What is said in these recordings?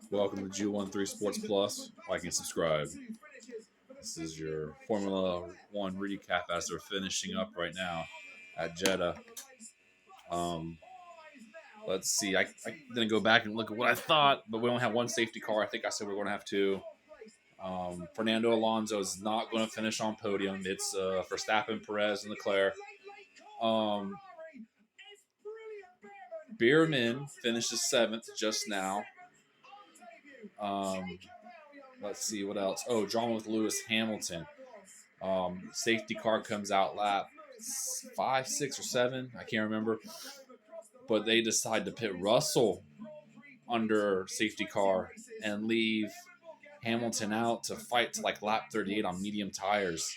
Welcome to G13 Sports Plus. Like and subscribe. This is your Formula One recap as they're finishing up right now at Jeddah. Um, let's see. I didn't go back and look at what I thought, but we only have one safety car. I think I said we're going to have two. Fernando Alonso is not going to finish on podium. It's Verstappen, Perez, and Leclerc. Bierman finishes seventh just now. Let's see what else. Oh, drawn with Lewis Hamilton. Safety car comes out lap 5, 6, or 7. I can't remember. But they decide to pit Russell under safety car and leave Hamilton out to fight to like lap 38 on medium tires.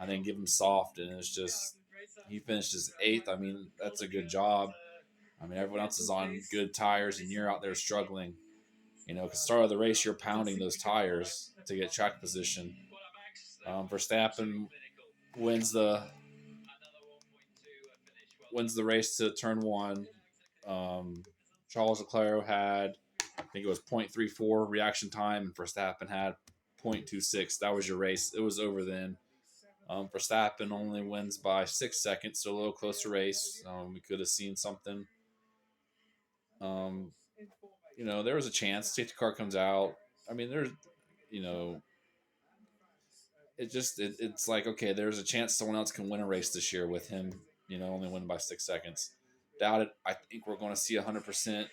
And then give him soft. And it's just, he finishes 8th. I mean, that's a good job. I mean, everyone else is on good tires and you're out there struggling. You know, because start of the race, you're pounding those tires to get track position. Verstappen wins the race to turn 1. Charles Leclerc had, I think it was 0.34 reaction time, and Verstappen had 0.26. That was your race. It was over then. Verstappen only wins by 6 seconds, so a little closer race. We could have seen something. There was a chance. Safety car comes out. I mean, there's, it's like, okay, there's a chance someone else can win a race this year with him, only winning by 6 seconds. Doubt it. I think we're going to see 100%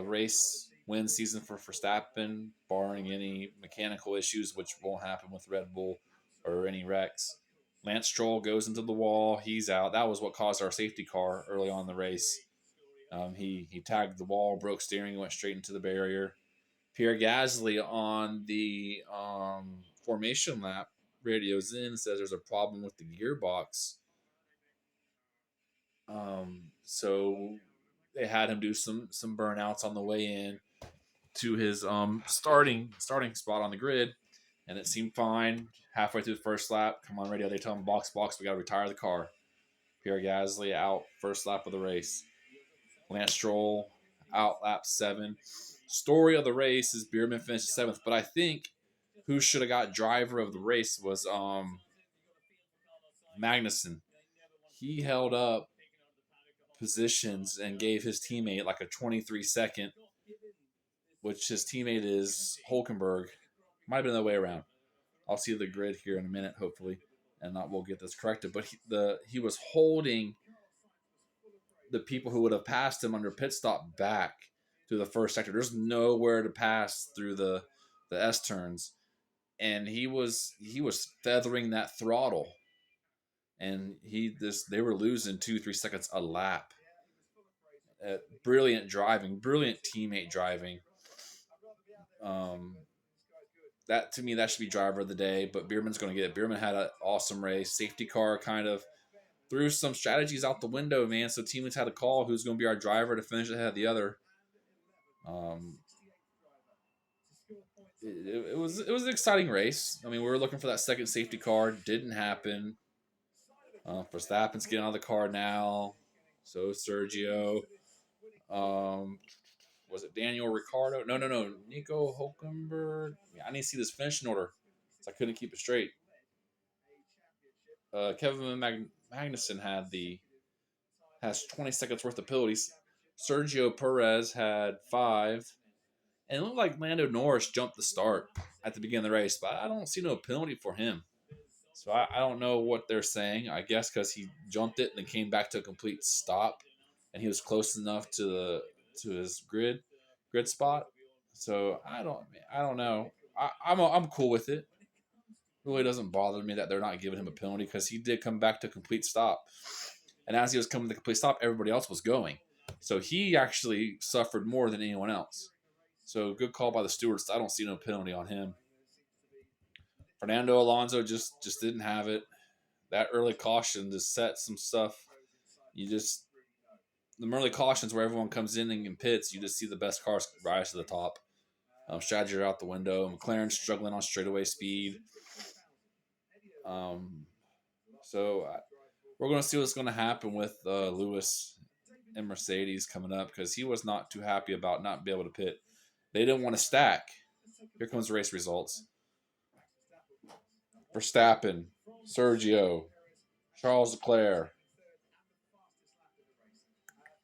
race win season for Verstappen, barring any mechanical issues, which won't happen with Red Bull or any wrecks. Lance Stroll goes into the wall. He's out. That was what caused our safety car early on in the race. He tagged the wall, broke steering, went straight into the barrier. Pierre Gasly on the formation lap radios in and says there's a problem with the gearbox. So they had him do some burnouts on the way in to his starting spot on the grid, and it seemed fine. Halfway through the first lap, come on radio, they tell him box, we got to retire the car. Pierre Gasly out first lap of the race. Lance Stroll out lap 7. Story of the race is Bierman finished 7th, but I think who should have got driver of the race was Magnussen. He held up positions and gave his teammate like a 23-second, which his teammate is Hulkenberg. Might have been the other way around. I'll see the grid here in a minute, hopefully, and we'll get this corrected. But he was holding the people who would have passed him under pit stop back through the first sector. There's nowhere to pass through the S turns, and he was feathering that throttle, and they were losing 2-3 seconds a lap. Brilliant driving, brilliant teammate driving. That to me, that should be driver of the day, but Bierman's going to get it. Bierman had an awesome race. Safety car kind of threw some strategies out the window, man. So teammates had to call who's going to be our driver to finish ahead of the other. It was an exciting race. I mean, we were looking for that second safety car. Didn't happen. Verstappen's getting out of the car now. So Sergio. Was it Daniel Ricciardo? No. Nico Hulkenberg. I need to see this finishing order. So I couldn't keep it straight. Kevin Magnussen has 20 seconds worth of penalties. Sergio Perez had 5. And it looked like Lando Norris jumped the start at the beginning of the race, but I don't see no penalty for him. So I don't know what they're saying. I guess because he jumped it and then came back to a complete stop, and he was close enough to his grid spot. So I don't know. I'm cool with it. It really doesn't bother me that they're not giving him a penalty because he did come back to a complete stop, and as he was coming to the complete stop, everybody else was going. So he actually suffered more than anyone else. So good call by the stewards. I don't see no penalty on him. Fernando Alonso just didn't have it. That early caution just set some stuff. The early cautions where everyone comes in and pits, you just see the best cars rise to the top. Strategy are out the window. McLaren's struggling on straightaway speed. So we're going to see what's going to happen with Lewis and Mercedes coming up because he was not too happy about not being able to pit. They didn't want to stack. Here comes the race results. Verstappen, Sergio, Charles Leclerc,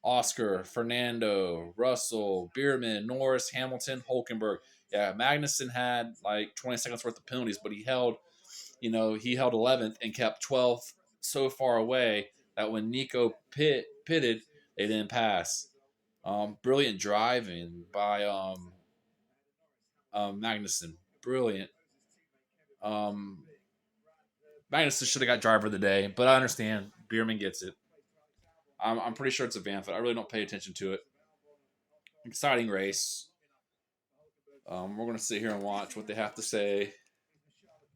Oscar, Fernando, Russell, Bierman, Norris, Hamilton, Hulkenberg. Yeah, Magnussen had like 20 seconds worth of penalties, but he held 11th and kept 12th so far away that when Nico pitted, they didn't pass. Brilliant driving by Magnussen. Brilliant. Magnussen should have got driver of the day, but I understand. Bierman gets it. I'm pretty sure it's a Vanford. I really don't pay attention to it. Exciting race. We're going to sit here and watch what they have to say.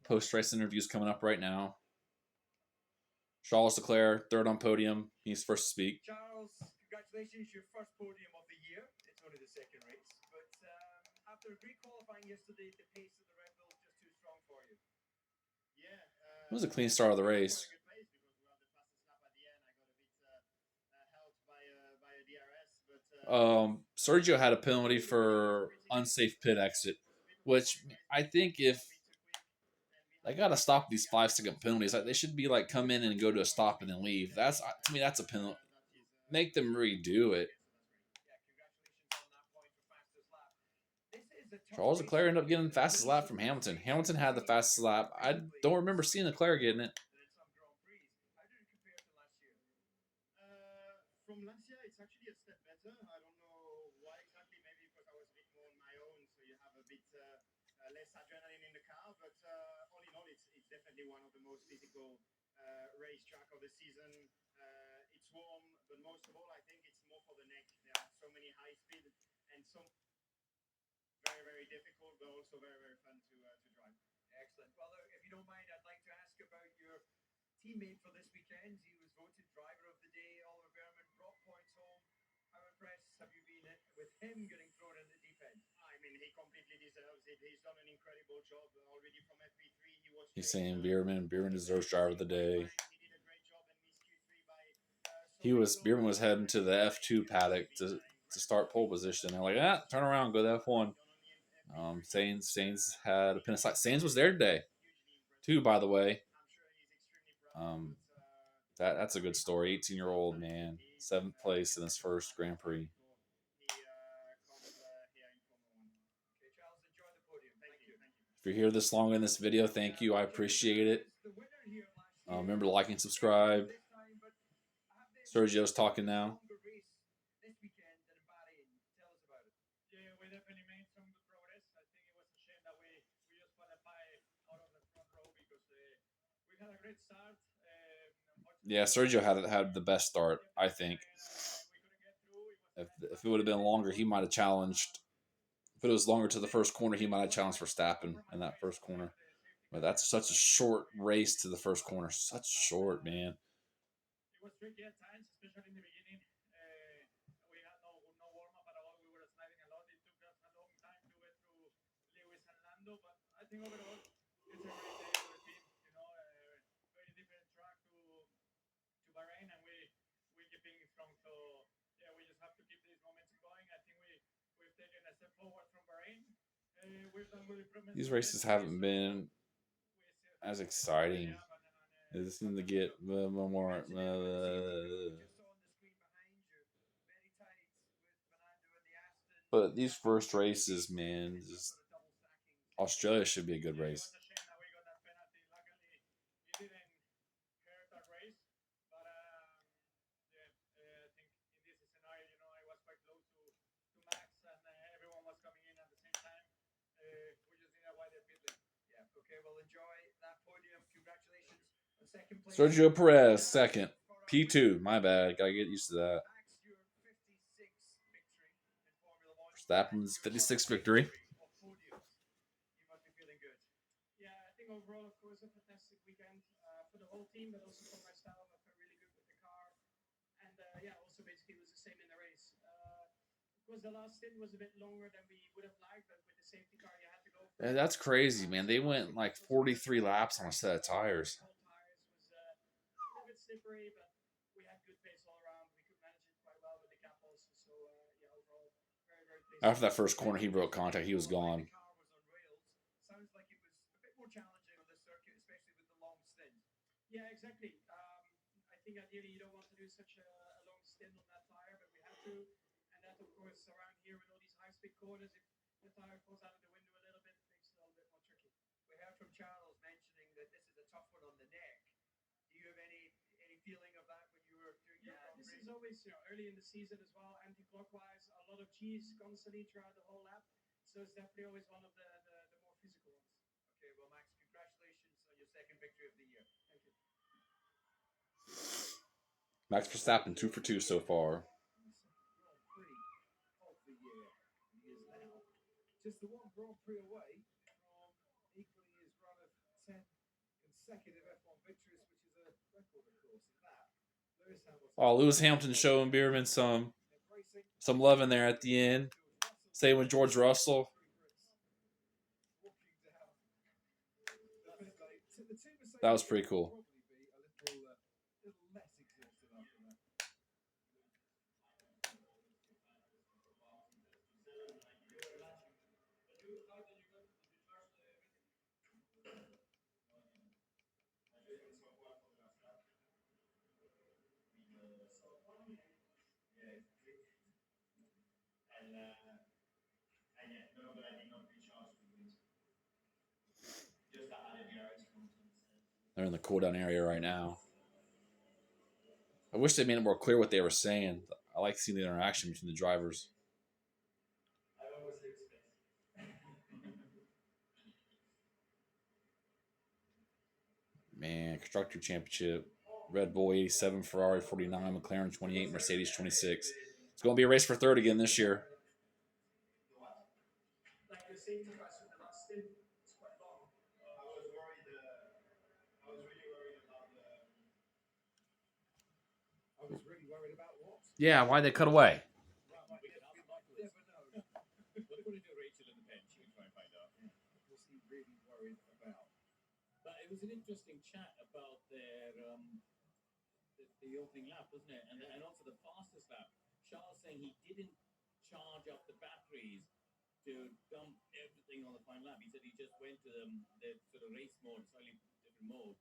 Post-race interviews coming up right now. Charles Leclerc, third on podium. He's first to speak. Charles, congratulations, your first podium of the year. It's only the second race. But after a great qualifying yesterday, the pace of the Red Bull just too strong for you. It was a clean start of the race. Sergio had a penalty for unsafe pit exit, which I think if they gotta stop these 5-second penalties, like they should be like come in and go to a stop and then leave. That's to me that's a penalty. Make them redo it. Charles Leclerc ended up getting the fastest lap from Hamilton. Hamilton had the fastest lap. I don't remember seeing Leclerc getting it. From last year, it's actually a step better. I don't know why exactly. Maybe because I was a bit more on my own, so you have a bit less adrenaline in the car. But all in all, it's definitely one of the most physical racetrack of the season. It's warm, but most of all, I think it's more for the neck. There are so many high speed and some very, very difficult, but also very, very fun to drive. Excellent. Well, if you don't mind, I'd like to ask about your teammate for this weekend. He was voted driver of the day. Oliver Behrman brought points home. How impressed have you been with him getting thrown in the deep end? I mean, he completely deserves it. He's done an incredible job already from FP3. He's saying Bierman deserves driver of the day. Bierman was heading to the F2 paddock to start pole position. They're like, turn around, go to F1. Sainz had a penalty. Sainz was there today, too, by the way. That's a good story. 18-year-old man, 7th place in his first Grand Prix. If you're here this long in this video, thank you. I appreciate it. Remember to like and subscribe. Sergio's talking now. Yeah, Sergio had the best start, I think. If it would have been longer, he might have challenged. If it was longer to the first corner, he might have challenged Verstappen in that first corner. But that's such a short race to the first corner. Such short, man. It was tricky at times, especially in the beginning. We had no warm-up at all. We were sliding a lot. It took us a long time to get through Lewis and Lando. But I think overall, it's a great day for the team. Very different track to Bahrain, and we keep being strong. So yeah, we just have to keep these momentum going. I think we've taken a step forward from Bahrain. We've done good improvements. These races haven't been as exciting. They seem to get more. But these first races, man, Australia should be a good race. Sergio Perez, second. P2, my bad. Gotta get used to that. Verstappen's 56th victory. Yeah, I think overall, of course, a fantastic weekend for the whole team, but also for myself. I felt really good with the car. And yeah, also basically it was the same in the race. Of course, the last stint was a bit longer than we would have liked, but with the safety car, you had to go. Yeah, that's crazy, man. They went like 43 laps on a set of tires. Slippery, but we had good pace all around. We could manage it quite well. But very, very pleased. After that first corner, he broke contact. He was gone. The car was on rails. Sounds like it was a bit more challenging on the circuit, especially with the long stint. Yeah, exactly. I think ideally you don't want to do such a long stint on that tire, but we had to. And that, of course, around here with all these high-speed corners, if the tire falls out of the window a little bit, it makes it a little bit more tricky. We heard from Charles mentioning that this is a tough one on the neck. Do you have any feeling of that when you were doing your Grand Prix? This is always, early in the season as well, anti-clockwise, a lot of cheese constantly throughout the whole lap. So it's definitely always one of the more physical ones. Okay, well, Max, congratulations on your second victory of the year. Thank you. Max Verstappen 2 for 2 so far. Grand Prix of the year. He is now just the one Grand Prix away from equally his run of 10 consecutive F1 victories, which is a record, of course. And that, Lewis Hamilton. Oh, Lewis Hamilton showing Bierman some love in there at the end. Same with George Russell. That was pretty cool. They're in the cool down area right now. I wish they made it more clear what they were saying. I like seeing the interaction between the drivers. Man, Constructor Championship. Red Bull 87, Ferrari 49, McLaren 28, Mercedes 26. It's going to be a race for third again this year. Yeah, why'd they cut away? But it was an interesting chat about their the opening lap, wasn't it? And also the fastest lap. Charles saying he didn't charge up the batteries to dump everything on the final lap. He said he just went to the sort of race mode, slightly different mode,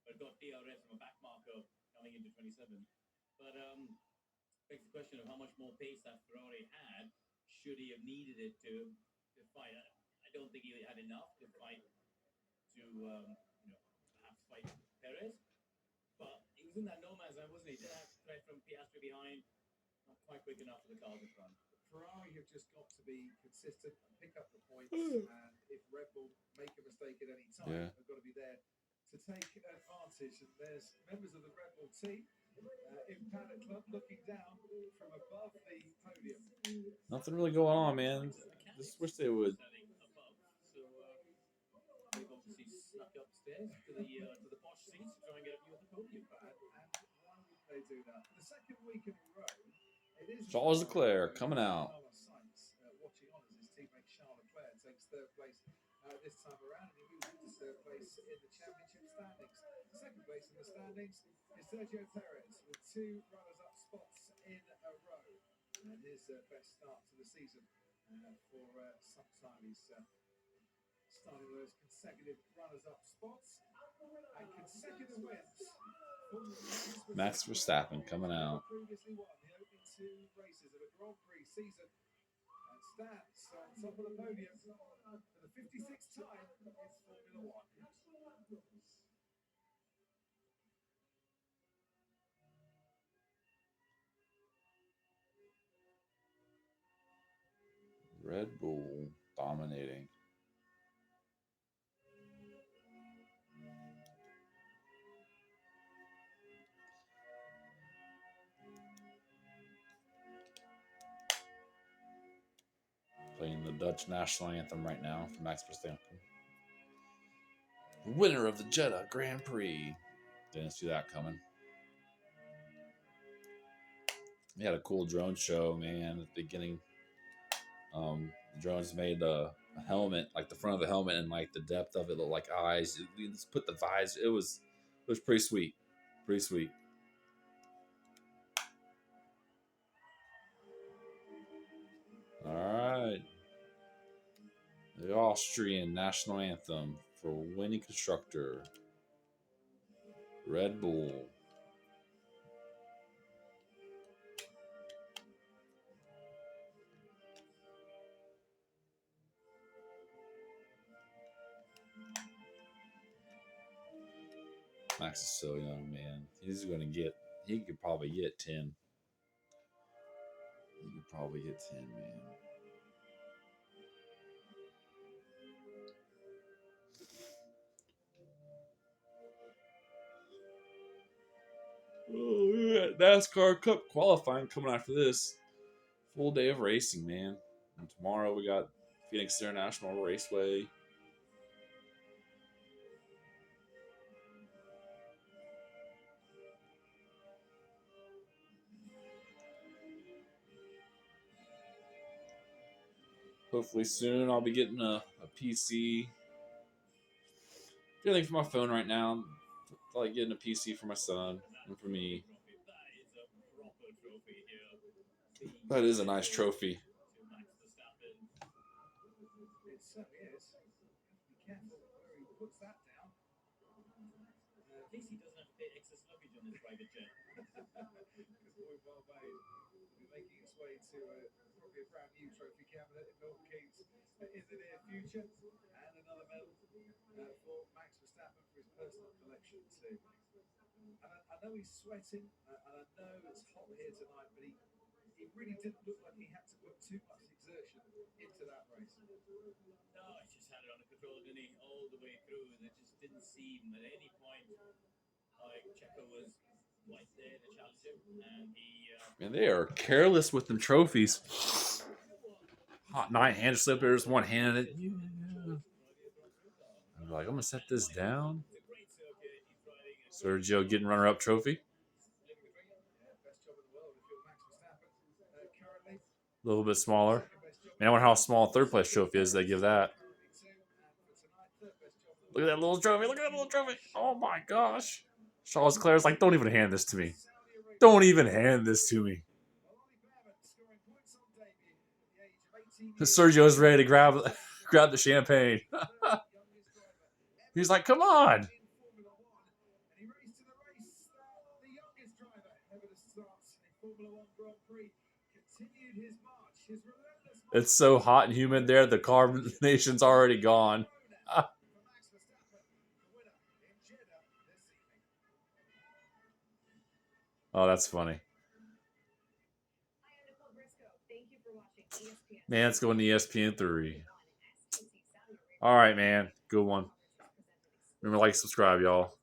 but got DRS from a back marker coming into 27. But begs the question of how much more pace that Ferrari had. Should he have needed it to fight? I don't think he had enough to fight to perhaps fight Perez. But he was in that no man's land, wasn't he? Did have threat from Piastri behind, not quite quick enough for the cars in front. Ferrari have just got to be consistent and pick up the points. And if Red Bull make a mistake at any time, they've got to be there to take advantage. And there's members of the Red Bull team in Paddock Club looking down from above the podium. Nothing really going on, man. Just wish they would. So they've obviously snuck upstairs to the posh seats to try and get a view of the podium. And why would they do that? For the second week in a row, it is Charles Leclerc coming out. Watching on as his teammate Charles Leclerc takes third place this time around, and he moves into third place in the championship standings. Second place in the standings is Sergio Perez with 2 runners-up spots in a row, and his best start to the season for some time. He's starting those consecutive runners-up spots and consecutive wins. Max Verstappen coming out. Previously won the opening 2 races of a Grand Prix season and stands on top of the podium for the 56th time in Formula One. Red Bull dominating. Playing the Dutch national anthem right now for Max Verstappen. Winner of the Jeddah Grand Prix. Didn't see that coming. They had a cool drone show, man, at the beginning. The drones made a helmet, like the front of the helmet and like the depth of it looked like eyes. You just put the visor. It was pretty sweet. Pretty sweet. All Austrian national anthem for winning constructor. Red Bull. Max is so young, man. He's going to get, he could probably get 10. He could probably get 10, man. Oh, yeah. NASCAR Cup qualifying coming after this. Full day of racing, man. And tomorrow we got Phoenix International Raceway. Hopefully soon I'll be getting a PC. Feeling for my phone right now. I like getting a PC for my son and for me. That is a nice trophy. It certainly is. Be careful where he puts that down. At least he doesn't have to pay excess luggage on his private jet. Because Boyd Barbade will be making its way to probably a brand new trophy cabinet in Milton Keynes in the near future. And another medal for Max Verstappen for his personal collection too. And I know he's sweating, and I know it's hot here tonight, but he really didn't look like he had to put too much exertion into that race. No, he just had it under control, didn't he? All the way through, and it just didn't seem at any point like Checo was right there to challenge him, and he. Man, they are careless with them trophies. Hot nine-handed slippers, one-handed. Yeah. I'm like, I'm gonna set this down. Sergio getting runner-up trophy. A little bit smaller. Man, I wonder how small a third place trophy is. They give that. Look at that little trophy. Look at that little trophy. Oh my gosh. Charles Leclerc's like, don't even hand this to me. Don't even hand this to me. Sergio's ready to grab the champagne. He's like, come on. It's so hot and humid there. The carbonation's already gone. Oh, that's funny. Man, it's going to ESPN 3. All right, man. Good one. Remember, like, subscribe, y'all.